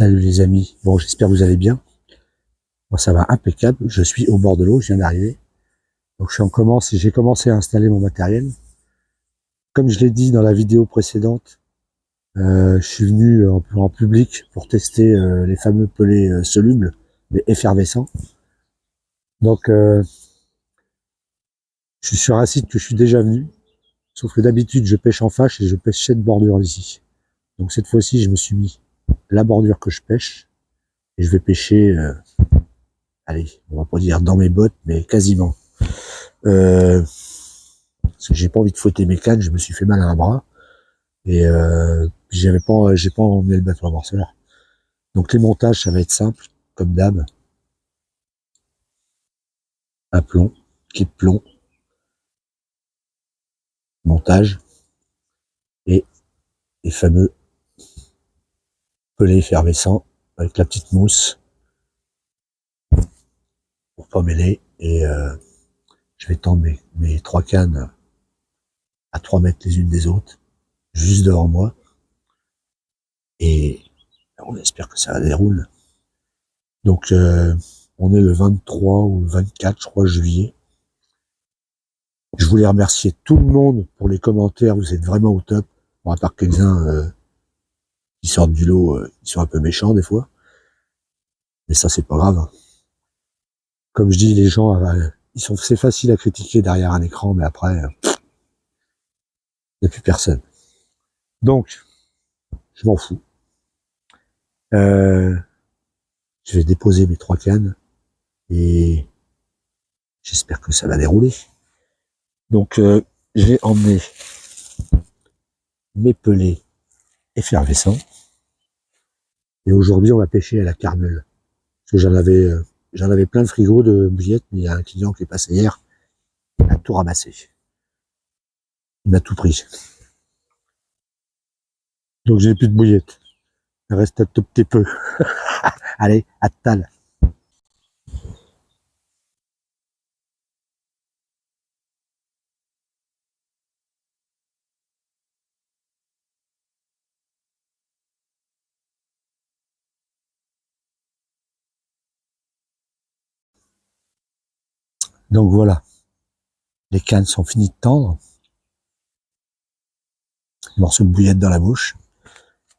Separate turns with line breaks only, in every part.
Salut les amis, bon j'espère que vous allez bien. Moi ça va impeccable, je suis au bord de l'eau, je viens d'arriver. Donc j'ai commencé à installer mon matériel. Comme je l'ai dit dans la vidéo précédente, je suis venu en public pour tester les fameux pelets solubles, mais effervescents. Donc je suis sur un site que je suis déjà venu, sauf que d'habitude je pêche en fâche et je pêche cette bordure ici. Donc cette fois-ci je me suis mis la bordure que je pêche et je vais pêcher... allez, on va pas dire dans mes bottes, mais quasiment. Parce que j'ai pas envie de fouetter mes cannes, je me suis fait mal à un bras. Et j'ai pas emmené le bateau à morceleur. Donc les montages, ça va être simple, comme d'hab. Un plomb, kit plomb, montage, et les fameux pelets effervescents avec la petite mousse pour pas mêler. Et je vais tendre mes 3 cannes à 3 mètres les unes des autres, juste devant moi. Et on espère que ça déroule. Donc on est le 23 ou le 24, je crois, juillet. Je voulais remercier tout le monde pour les commentaires, vous êtes vraiment au top. Bon, à part quelques-uns qui sortent du lot, ils sont un peu méchants des fois. Mais ça, c'est pas grave. Comme je dis, les gens, c'est facile à critiquer derrière un écran, mais après, il n'y a plus personne. Donc, je m'en fous. Je vais déposer mes 3 cannes et j'espère que ça va dérouler. Donc, j'ai emmené mes pelets effervescents. Et aujourd'hui, on va pêcher à la carmel. Parce que j'en avais plein de frigo de bouillettes, mais il y a un client qui est passé hier, il a tout ramassé. Il m'a tout pris. Donc j'ai plus de bouillettes. Il reste un tout petit peu. Allez, à tal. Donc voilà. Les cannes sont finies de tendre. Morceau de bouillette dans la bouche.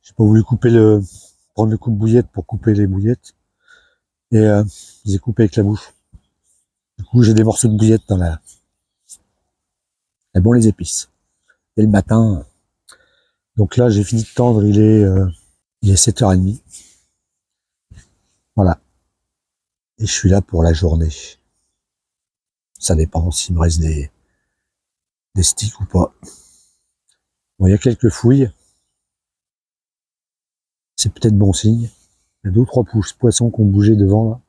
J'ai pas voulu prendre le coupe-bouillette pour couper les bouillettes. Et je les ai coupées avec la bouche. Du coup, j'ai des morceaux de bouillette dans la... Et bon, les épices. Et le matin... Donc là, j'ai fini de tendre, il est 7h30. Voilà. Et je suis là pour la journée. Ça dépend s'il me reste des sticks ou pas. Bon, il y a quelques fouilles. C'est peut-être bon signe. Il y a 2 ou 3 poissons qui ont bougé devant là.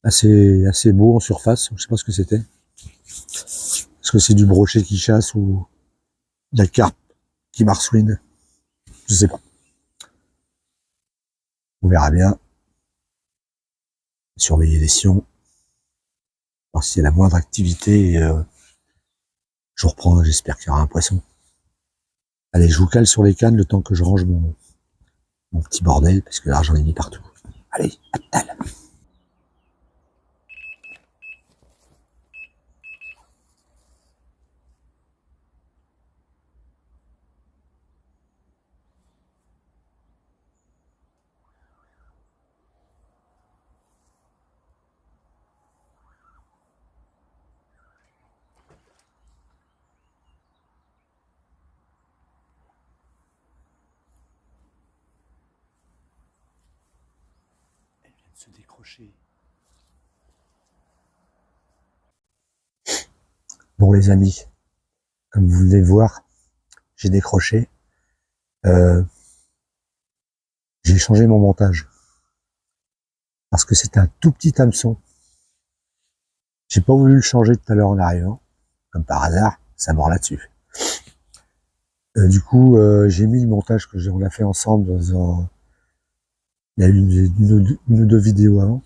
Assez beau en surface. Je sais pas ce que c'était. Est-ce que c'est du brochet qui chasse ou de la carpe qui marsouine? Je sais pas. On verra bien. Surveiller les sions. Voir s'il y a la moindre activité. Et, je reprends. J'espère qu'il y aura un poisson. Allez, je vous cale sur les cannes le temps que je range mon petit bordel, parce que là j'en ai mis partout. Allez, à tal. Elle vient de se décrocher. Bon les amis, comme vous venez de voir, j'ai décroché. J'ai changé mon montage. Parce que c'est un tout petit hameçon. J'ai pas voulu le changer tout à l'heure en arrivant. Comme par hasard, ça mord là-dessus. Du coup, j'ai mis le montage que on a fait ensemble il y a eu une ou 2 vidéos avant.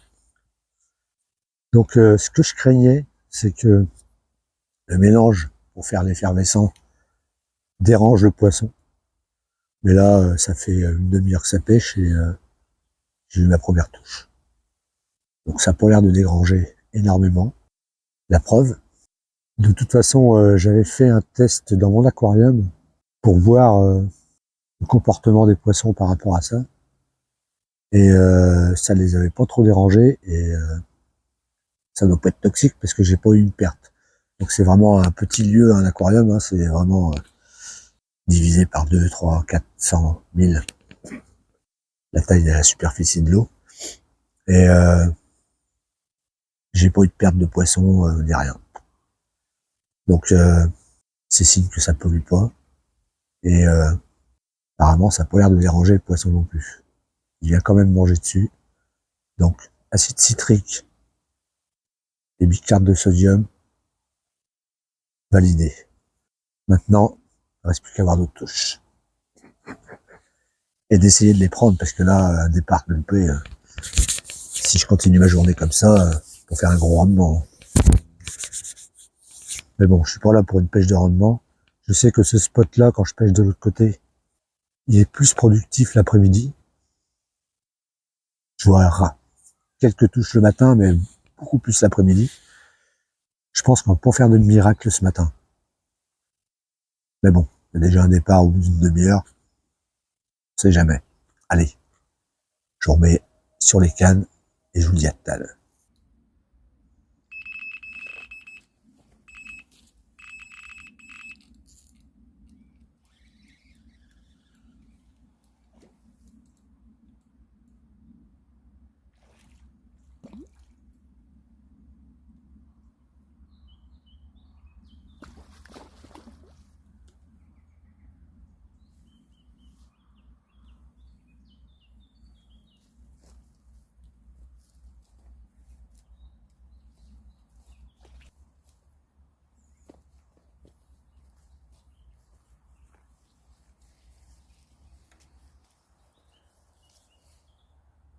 Donc, ce que je craignais, c'est que le mélange pour faire l'effervescent dérange le poisson. Mais là, ça fait une demi-heure que ça pêche et j'ai eu ma première touche. Donc ça n'a pas l'air de dégranger énormément. La preuve, de toute façon, j'avais fait un test dans mon aquarium pour voir le comportement des poissons par rapport à ça. Et ça les avait pas trop dérangés et ça doit pas être toxique parce que j'ai pas eu une perte. Donc c'est vraiment un petit lieu, un aquarium, hein, c'est vraiment divisé par 2, 3, 400, 1000 la taille de la superficie de l'eau. Et j'ai pas eu de perte de poissons ni rien. Donc c'est signe que ça pollue pas. Et apparemment ça n'a pas l'air de déranger le poisson non plus. Il vient quand même manger dessus. Donc acide citrique et bicarbonate de sodium validé. Maintenant, il ne reste plus qu'à avoir d'autres touches. Et d'essayer de les prendre parce que là, un départ loupé, si je continue ma journée comme ça, pour faire un gros rendement. Mais bon, je suis pas là pour une pêche de rendement. Je sais que ce spot-là, quand je pêche de l'autre côté, il est plus productif l'après-midi. Je vois quelques touches le matin, mais beaucoup plus l'après-midi. Je pense qu'on va pas faire de miracle ce matin. Mais bon, il y a déjà un départ au bout d'une demi-heure. On sait jamais. Allez, je vous remets sur les cannes et je vous dis à tout à l'heure.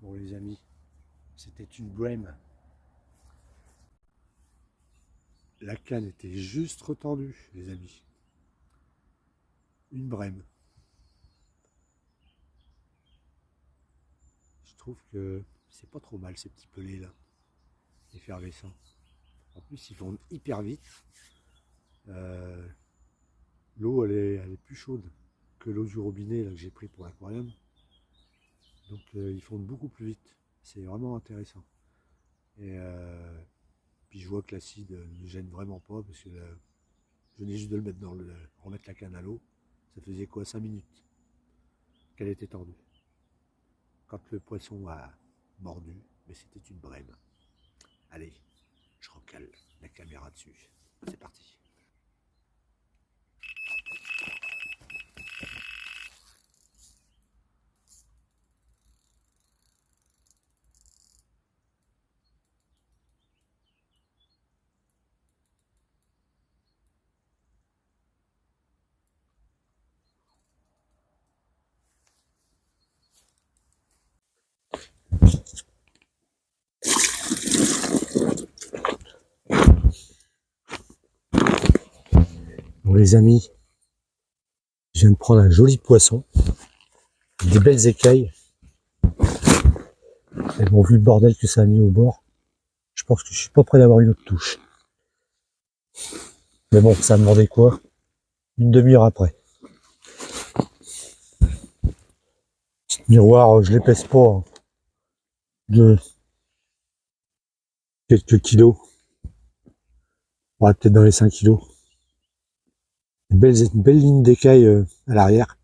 Bon les amis, c'était une brème. La canne était juste retendue, les amis. Une brème. Je trouve que c'est pas trop mal ces petits pelés là, effervescents. En plus ils fondent hyper vite. Euh, L'eau elle est plus chaude que l'eau du robinet là, que j'ai pris pour l'aquarium. Donc ils fondent beaucoup plus vite. C'est vraiment intéressant. Et puis je vois que l'acide ne gêne vraiment pas parce que je venais juste de le mettre dans le. Remettre la canne à l'eau. Ça faisait quoi 5 minutes qu'elle était tendue. Quand le poisson a mordu, mais c'était une brème. Allez, je recale la caméra dessus. C'est parti. Bon les amis, je viens de prendre un joli poisson, des belles écailles. Et bon, vu le bordel que ça a mis au bord, je pense que je suis pas prêt d'avoir une autre touche. Mais bon, ça a demandé quoi? Une demi-heure après. Petit miroir, je l'épaisse pas, hein, de quelques kilos. Ouais, peut-être dans les 5 kilos. Une belle ligne d'écailles à l'arrière.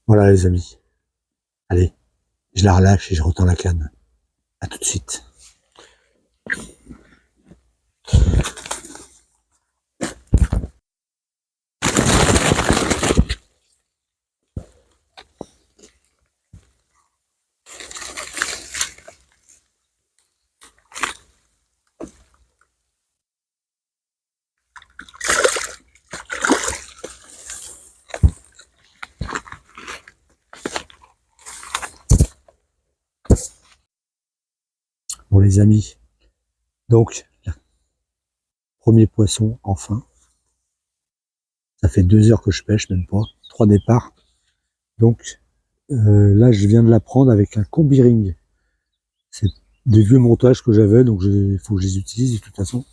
Voilà les amis. Allez, je la relâche et je retends la canne. À tout de suite. Bon les amis, donc, premier poisson, enfin. Ça fait 2 heures que je pêche, même pas. 3 départs. Donc là, je viens de la prendre avec un combi ring. C'est des vieux montages que j'avais, donc il faut que je les utilise de toute façon.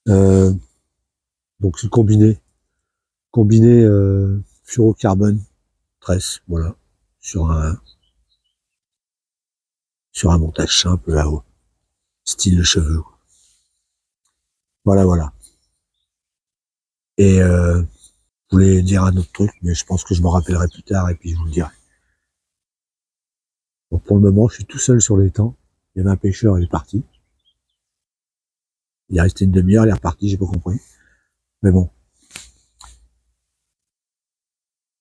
Donc c'est combiné fluorocarbone 13, voilà, sur un montage simple là-haut, style cheveux. Voilà. Et je voulais dire un autre truc, mais je pense que je m'en rappellerai plus tard et puis je vous le dirai. Donc pour le moment, je suis tout seul sur l'étang. Il y avait un pêcheur, il est parti. Il est resté une demi-heure, il est reparti, j'ai pas compris. Mais bon.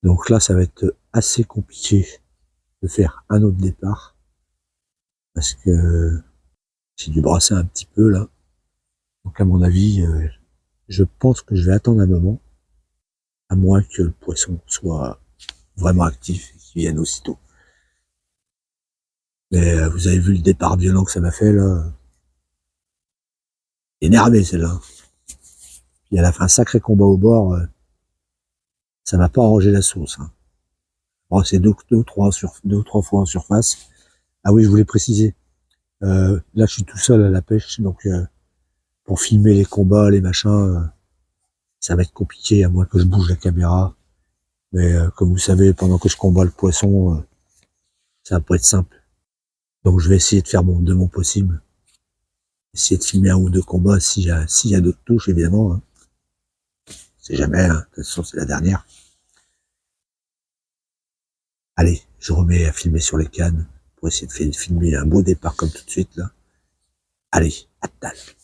Donc là, ça va être assez compliqué de faire un autre départ. Parce que j'ai dû brasser un petit peu là. Donc à mon avis, je pense que je vais attendre un moment. À moins que le poisson soit vraiment actif et qu'il vienne aussitôt. Mais vous avez vu le départ violent que ça m'a fait là. Énervé celle-là. Puis à la fin, un sacré combat au bord. Ça m'a pas arrangé la sauce. Hein. Bon, c'est deux ou trois fois en surface. Ah oui, je voulais préciser. Là, je suis tout seul à la pêche, donc pour filmer les combats, les machins, ça va être compliqué à moins que je bouge la caméra. Mais comme vous savez, pendant que je combats le poisson, ça va pas être simple. Donc je vais essayer de faire de mon possible. Essayer de filmer un ou deux combats s'il y a d'autres touches, évidemment. Hein. C'est jamais, hein. De toute façon, c'est la dernière. Allez, je remets à filmer sur les cannes pour essayer de filmer un beau départ comme tout de suite là. Allez, à tout à l'heure.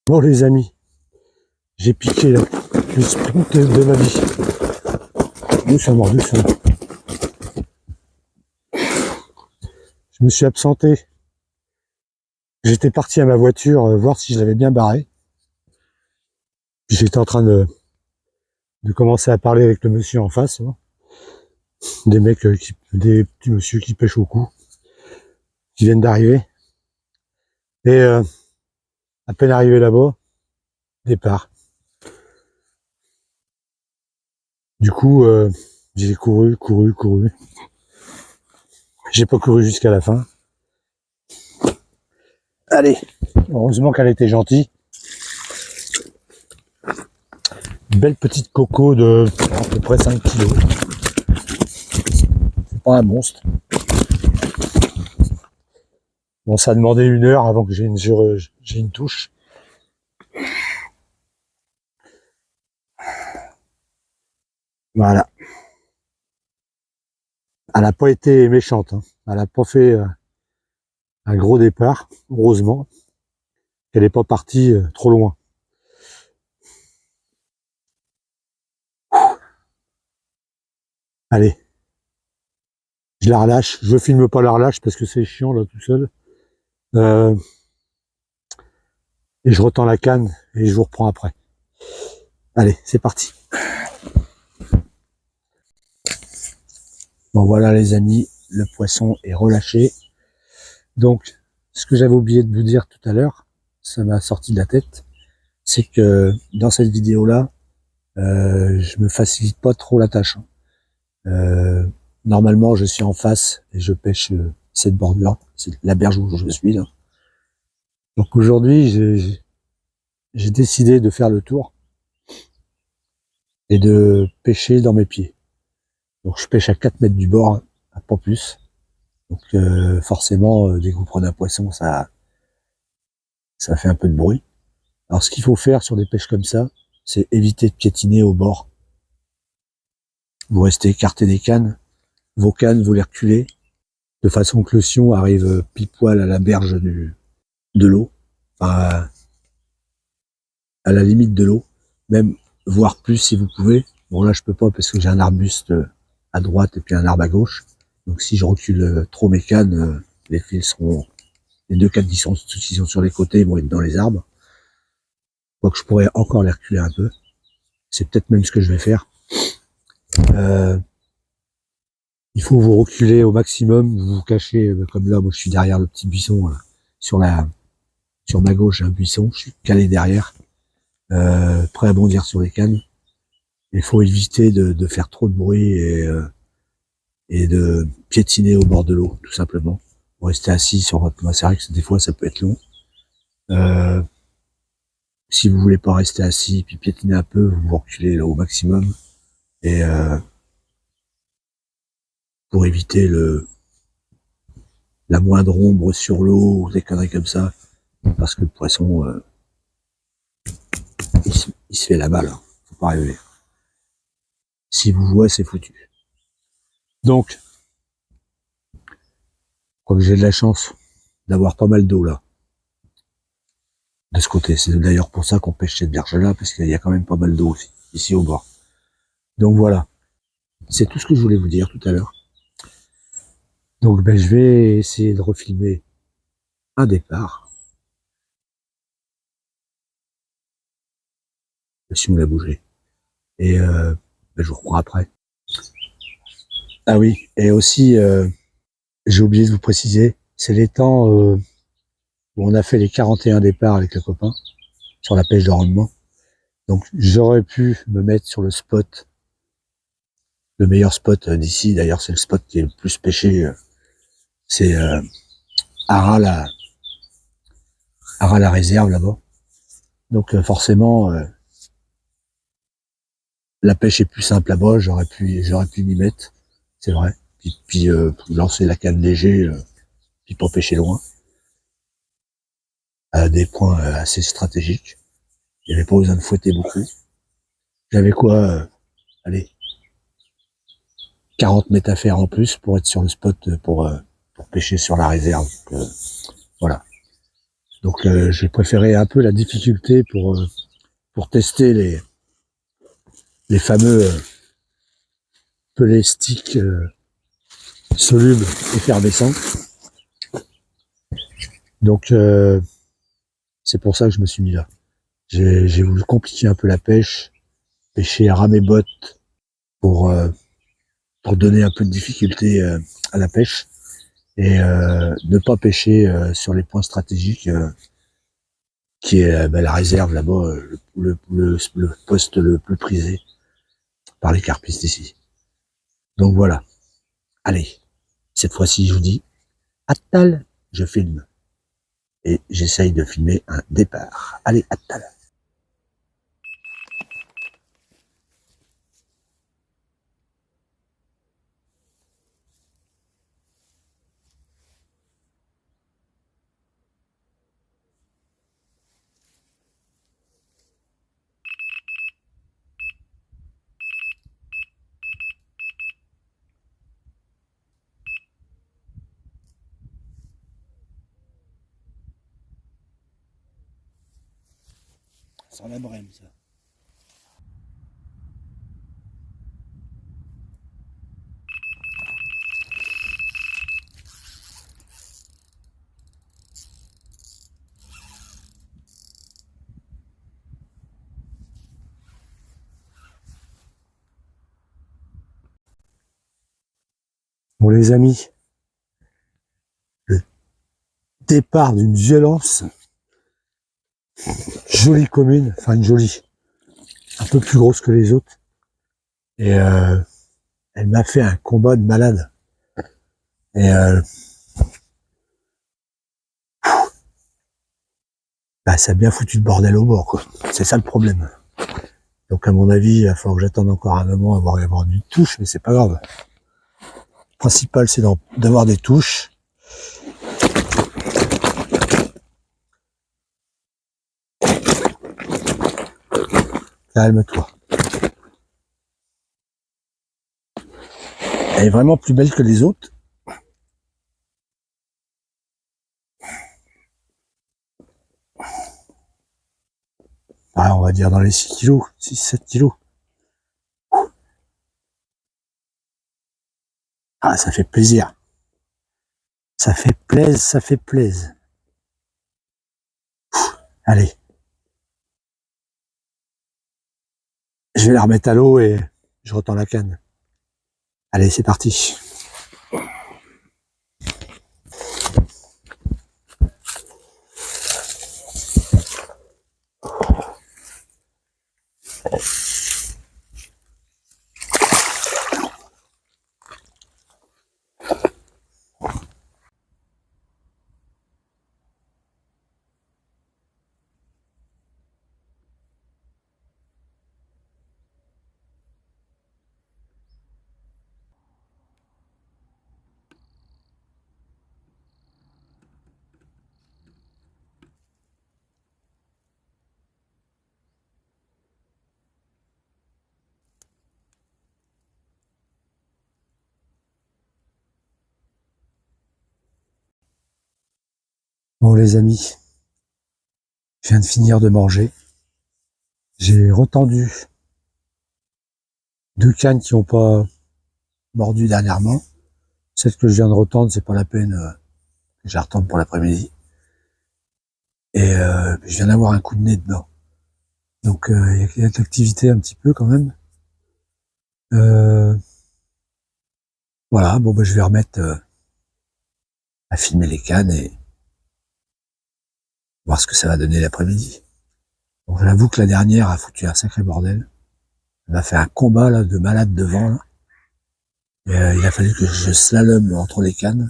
Bon les amis, j'ai piqué là, le sprint de ma vie. Doucement. Je me suis absenté. J'étais parti à ma voiture voir si je l'avais bien barré. Puis j'étais en train de commencer à parler avec le monsieur en face. Hein. Des mecs, des petits monsieur qui pêchent au cou, qui viennent d'arriver. Et à peine arrivé là-bas, départ. Du coup, j'ai couru. J'ai pas couru jusqu'à la fin. Allez, heureusement qu'elle était gentille. Une belle petite coco de à peu près 5 kilos. C'est pas un monstre. Bon, ça a demandé 1 heure avant que j'ai une touche. Voilà. Elle n'a pas été méchante. Hein. Elle n'a pas fait un gros départ, heureusement. Elle n'est pas partie trop loin. Allez. Je la relâche. Je filme pas la relâche parce que c'est chiant là tout seul. Et je retends la canne et je vous reprends après. Allez, c'est parti. Bon voilà les amis, le poisson est relâché. Donc, ce que j'avais oublié de vous dire tout à l'heure, ça m'a sorti de la tête, c'est que dans cette vidéo-là, je me facilite pas trop la tâche. Normalement, je suis en face et je pêche cette bordure, c'est la berge où je suis là. Donc aujourd'hui, j'ai décidé de faire le tour et de pêcher dans mes pieds. Donc je pêche à 4 mètres du bord, pas plus. Donc forcément, dès que vous prenez un poisson, ça fait un peu de bruit. Alors ce qu'il faut faire sur des pêches comme ça, c'est éviter de piétiner au bord. Vous restez écarté des cannes, vos cannes, vous les reculez, de façon que le sion arrive pile poil à la berge de l'eau, enfin, à la limite de l'eau, même voire plus si vous pouvez. Bon là je peux pas parce que j'ai un arbuste à droite et puis un arbre à gauche. Donc si je recule trop mes cannes, les fils seront, les deux cannes qui sont sur les côtés vont être dans les arbres. Quoique je pourrais encore les reculer un peu. C'est peut-être même ce que je vais faire. Il faut vous reculer au maximum, vous vous cachez, comme là, moi je suis derrière le petit buisson, là, sur ma gauche, j'ai un buisson, je suis calé derrière, prêt à bondir sur les cannes. Il faut éviter de faire trop de bruit et de piétiner au bord de l'eau, tout simplement. Vous restez assis sur votre, c'est vrai que des fois ça peut être long. Euh, si vous voulez pas rester assis puis piétiner un peu, vous vous reculez là, au maximum et pour éviter la moindre ombre sur l'eau ou des conneries comme ça, parce que le poisson il se fait la balle, hein. Faut pas rêver. S'il vous voit, c'est foutu. Donc, comme j'ai de la chance d'avoir pas mal d'eau là, de ce côté, c'est d'ailleurs pour ça qu'on pêche cette berge-là, parce qu'il y a quand même pas mal d'eau aussi, ici au bord. Donc voilà, c'est tout ce que je voulais vous dire tout à l'heure. Donc ben, je vais essayer de refilmer un départ. Si on l'a bougé. Et ben, je vous reprends après. Ah oui, et aussi, j'ai oublié de vous préciser, c'est les temps où on a fait les 41 départs avec le copain sur la pêche de rendement. Donc j'aurais pu me mettre sur le spot, le meilleur spot d'ici. D'ailleurs, c'est le spot qui est le plus pêché. C'est Ara la réserve là-bas. Donc forcément, la pêche est plus simple là-bas. J'aurais pu m'y mettre, c'est vrai. Puis lancer la canne léger, puis pas pêcher loin, à des points assez stratégiques. Il n'y avait pas besoin de fouetter beaucoup. J'avais quoi, allez, 40 mètres à faire en plus pour être sur le spot pour pêcher sur la réserve. Donc, voilà. Donc j'ai préféré un peu la difficulté pour tester les fameux pelés sticks solubles effervescents. Donc c'est pour ça que je me suis mis là. J'ai voulu compliquer un peu la pêche, pêcher à ramer bottes pour donner un peu de difficulté à la pêche et ne pas pêcher sur les points stratégiques qui est ben, la réserve là-bas, le poste le plus prisé par les carpistes ici. Donc voilà. Allez, cette fois-ci je vous dis, attal, je filme. Et j'essaye de filmer un départ. Allez, attal. Sans la brème, ça. Bon les amis, le départ d'une violence, jolie commune, enfin une jolie, un peu plus grosse que les autres, et elle m'a fait un combat de malade, et bah, ça a bien foutu le bordel au bord, quoi. C'est ça le problème. Donc à mon avis, il va falloir que j'attende encore un moment avant d'avoir une touche, mais c'est pas grave. Le principal, c'est d'avoir des touches. Calme-toi. Elle est vraiment plus belle que les autres. Ah, on va dire dans les 6 kilos, 6-7 kilos. Ah, ça fait plaisir. Ça fait plaisir, ça fait plaisir. Allez. Je vais la remettre à l'eau et je retends la canne. Allez, c'est parti. Bon les amis, je viens de finir de manger. J'ai retendu 2 cannes qui n'ont pas mordu dernièrement. Celle que je viens de retendre, c'est pas la peine que je la retende pour l'après-midi. Et je viens d'avoir un coup de nez dedans. Donc il y a de l'activité un petit peu quand même. Voilà, bon bah, je vais remettre à filmer les cannes et voir ce que ça va donner l'après-midi. Bon, j'avoue que la dernière a foutu un sacré bordel. Elle m'a fait un combat là de malade devant. Là. Et, il a fallu que je slalome entre les cannes.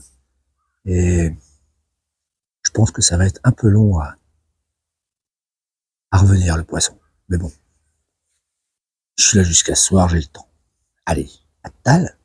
Et je pense que ça va être un peu long à revenir le poisson. Mais bon, je suis là jusqu'à ce soir, j'ai le temps. Allez, à tal.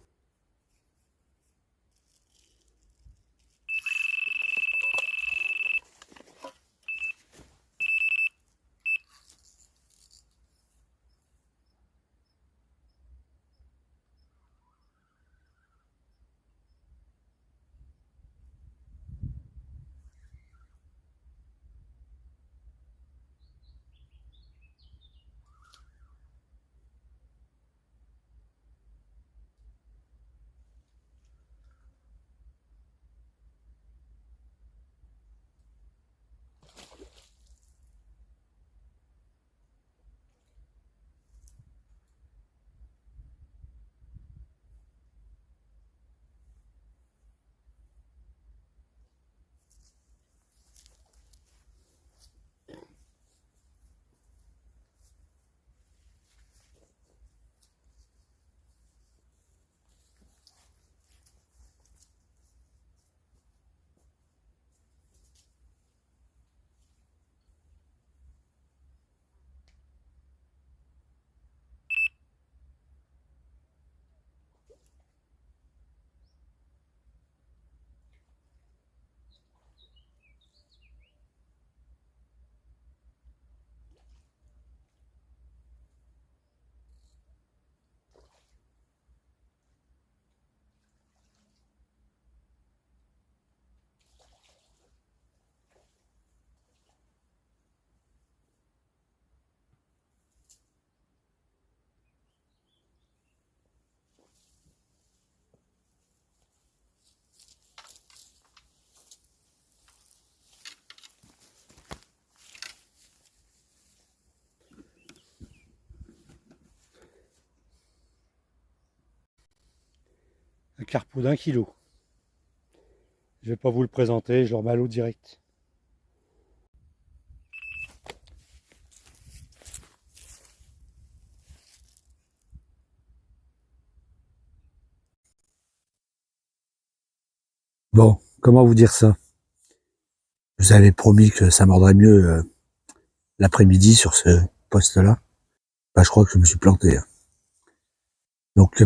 carpeau d'1 kilo. Je vais pas vous le présenter, je le remets à l'eau direct.
Bon, comment vous dire ça? Je vous avais promis que ça mordrait mieux l'après-midi sur ce poste-là. Bah, je crois que je me suis planté, hein. Donc,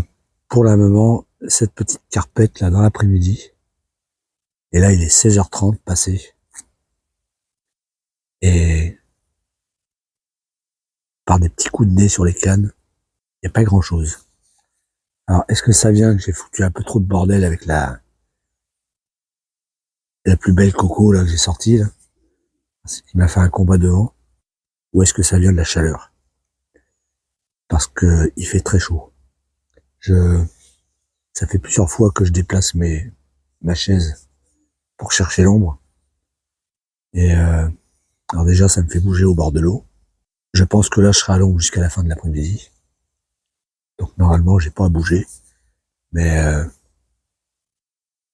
pour le moment, cette petite carpette là dans l'après-midi, et là il est 16h30 passé, et par des petits coups de nez sur les cannes, il n'y a pas grand-chose. Alors, est-ce que ça vient que j'ai foutu un peu trop de bordel avec la plus belle coco là que j'ai sortie là, qui m'a fait un combat devant, ou est-ce que ça vient de la chaleur? Parce que il fait très chaud. Je, Ça fait plusieurs fois que je déplace ma chaise pour chercher l'ombre, et alors déjà ça me fait bouger au bord de l'eau. Je pense que là je serai à l'ombre jusqu'à la fin de l'après-midi, donc normalement j'ai pas à bouger, mais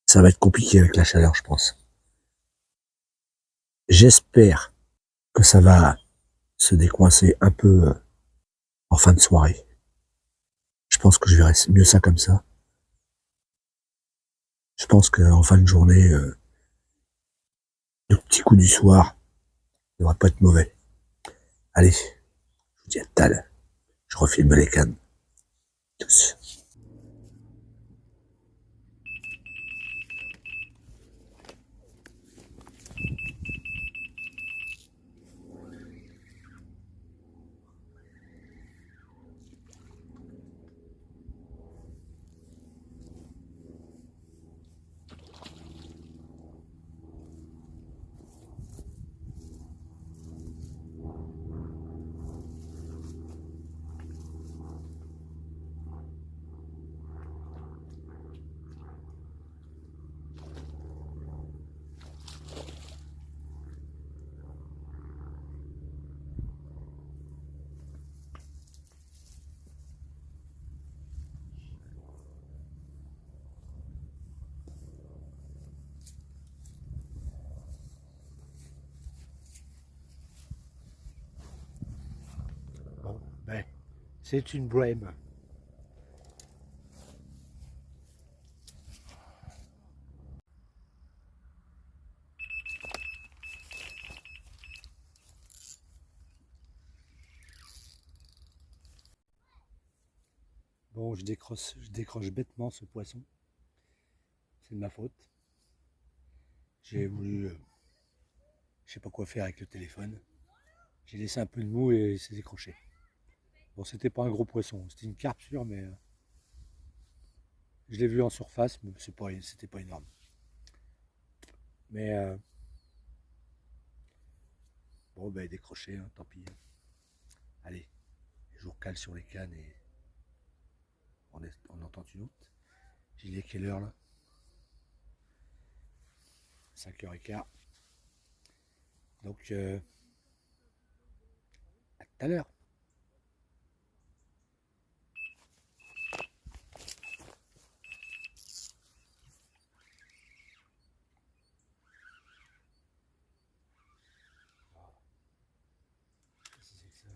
ça va être compliqué avec la chaleur, je pense. J'espère que ça va se décoincer un peu en fin de soirée. Je pense que je verrai mieux ça comme ça. Je pense qu'en fin de journée, le petit coup du soir ne devrait pas être mauvais. Allez, je vous dis à tout à l'heure. Je refilme les cannes. Tous.
Bon, ben, c'est une brème. Bon, je décroche bêtement ce poisson. C'est de ma faute. J'ai voulu, je sais pas quoi faire avec le téléphone. J'ai laissé un peu de mou et il s'est décroché. Bon, c'était pas un gros poisson, c'était une carpe sûre, mais je l'ai vu en surface, mais c'était pas énorme. Mais bon, ben décroché, hein, tant pis. Allez, je vous recale sur les cannes et on entend une autre. Il est quelle heure là? 5h15. Donc, à tout à l'heure. Qu'est-ce que c'est que ça?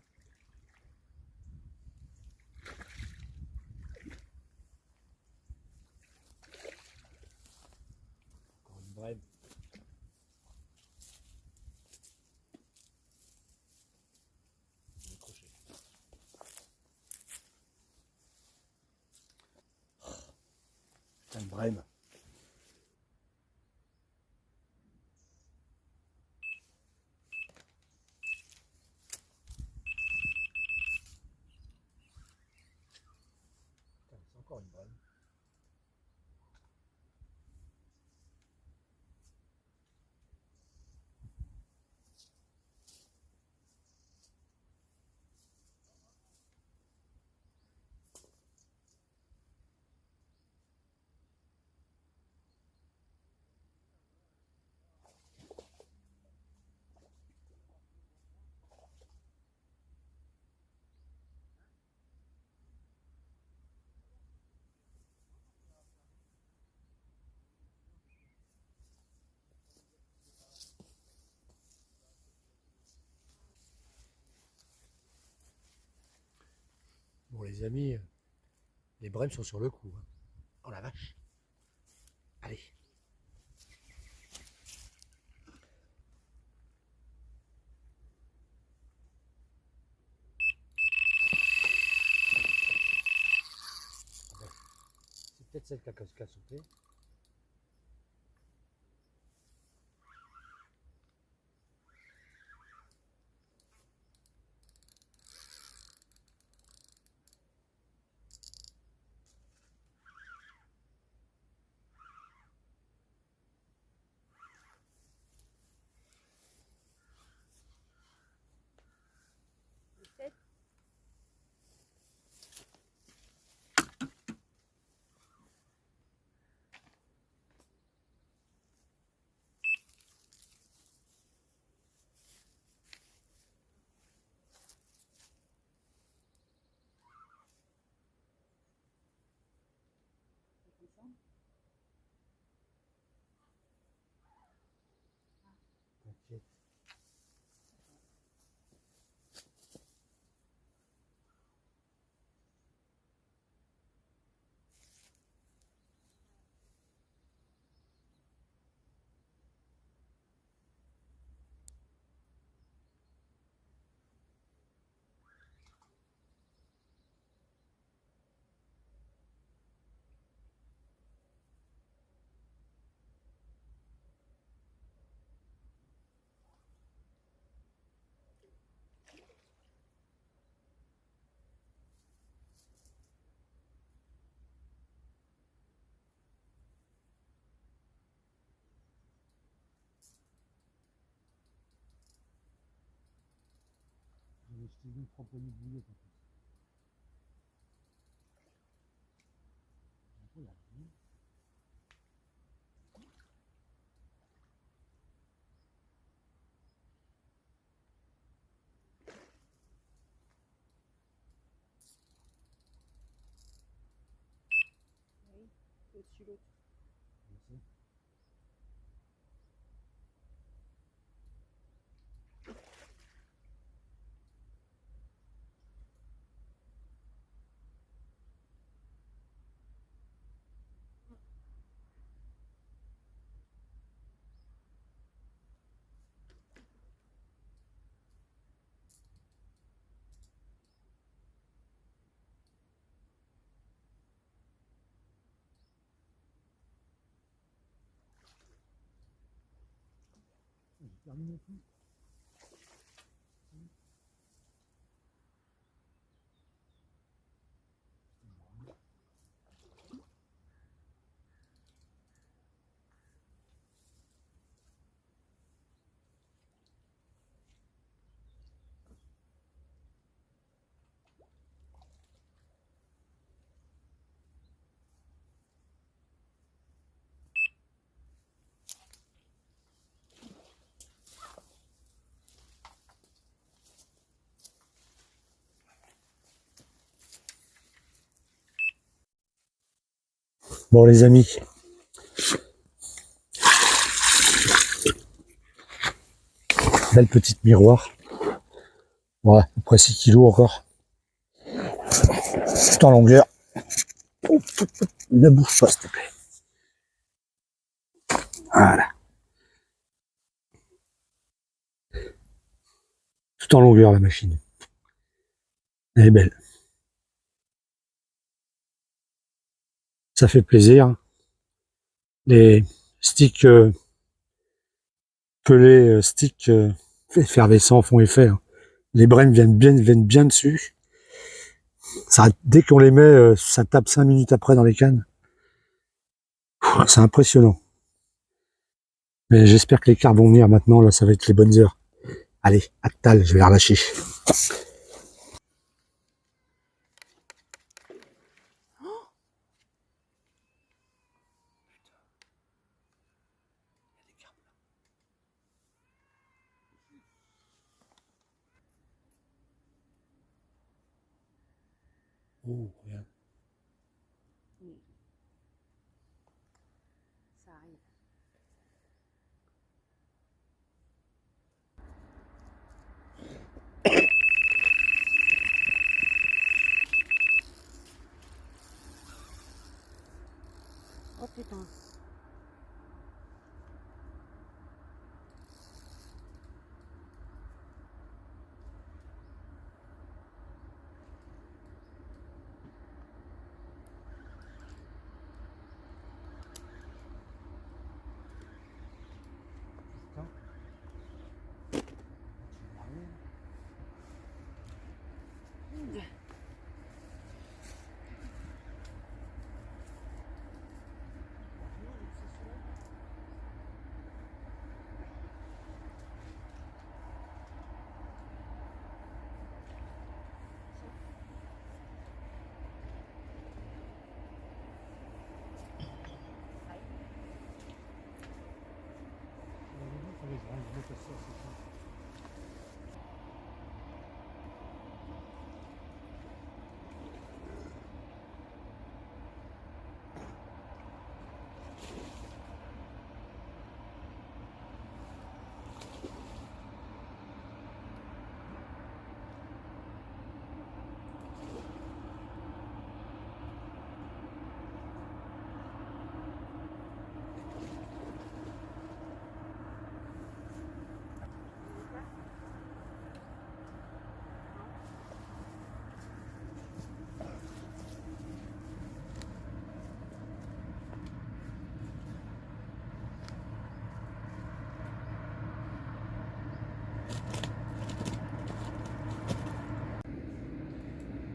Encore une brème. Décroché. Putain, une brème. Putain, c'est encore une brème. Bon les amis, les brèmes sont sur le coup. Hein. Oh la vache. Allez. C'est peut-être celle qui a sauté. T'inquiète. Je t'ai dit 3 poignées de bouillette en plus. Un peu là.
Oui, au-dessus l'autre.
Merci. J'ai terminé tout.
Bon les amis, belle petite miroir. Voilà, à peu près 6 kilos encore. Tout en longueur. Ne bouge pas s'il te plaît. Voilà. Tout en longueur la machine. Elle est belle. Ça fait plaisir. Les sticks pelés, sticks effervescents font effet. Hein. Les brèmes viennent bien dessus. Ça, dès qu'on les met, ça tape 5 minutes après dans les cannes. C'est impressionnant. Mais j'espère que les carpes vont venir maintenant. Là, ça va être les bonnes heures. Allez, à tal, je vais la relâcher.
Oh, regarde.
Oui. Ça arrive.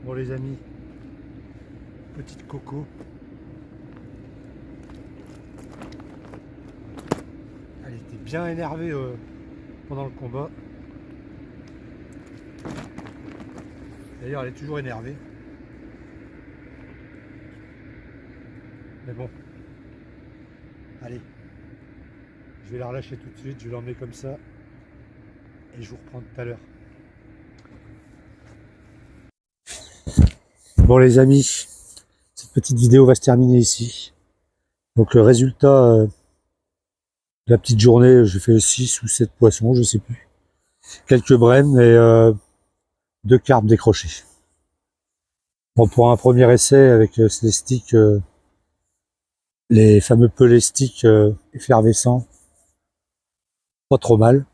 Bon les amis, petite coco. Elle était bien énervée pendant le combat. D'ailleurs elle est toujours énervée. Mais bon. Allez. Je vais la relâcher tout de suite, je vais l'emmener comme ça. Et je vous reprends tout à l'heure. Bon les amis, cette petite vidéo va se terminer ici. Donc le résultat de la petite journée, j'ai fait 6 ou 7 poissons, je sais plus. Quelques brèmes et 2 carpes décrochées. Bon, pour un premier essai avec les sticks, les fameux pelés sticks effervescents, pas trop mal.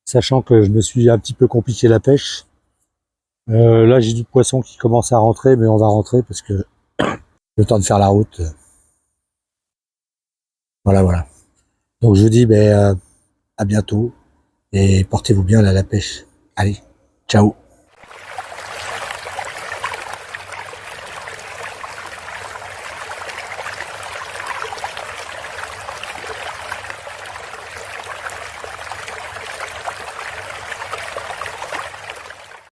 Sachant que je me suis un petit peu compliqué la pêche. Là j'ai du poisson qui commence à rentrer, mais on va rentrer parce que le temps de faire la route. Voilà. Donc je vous dis à bientôt et portez-vous bien là à la pêche. Allez, ciao.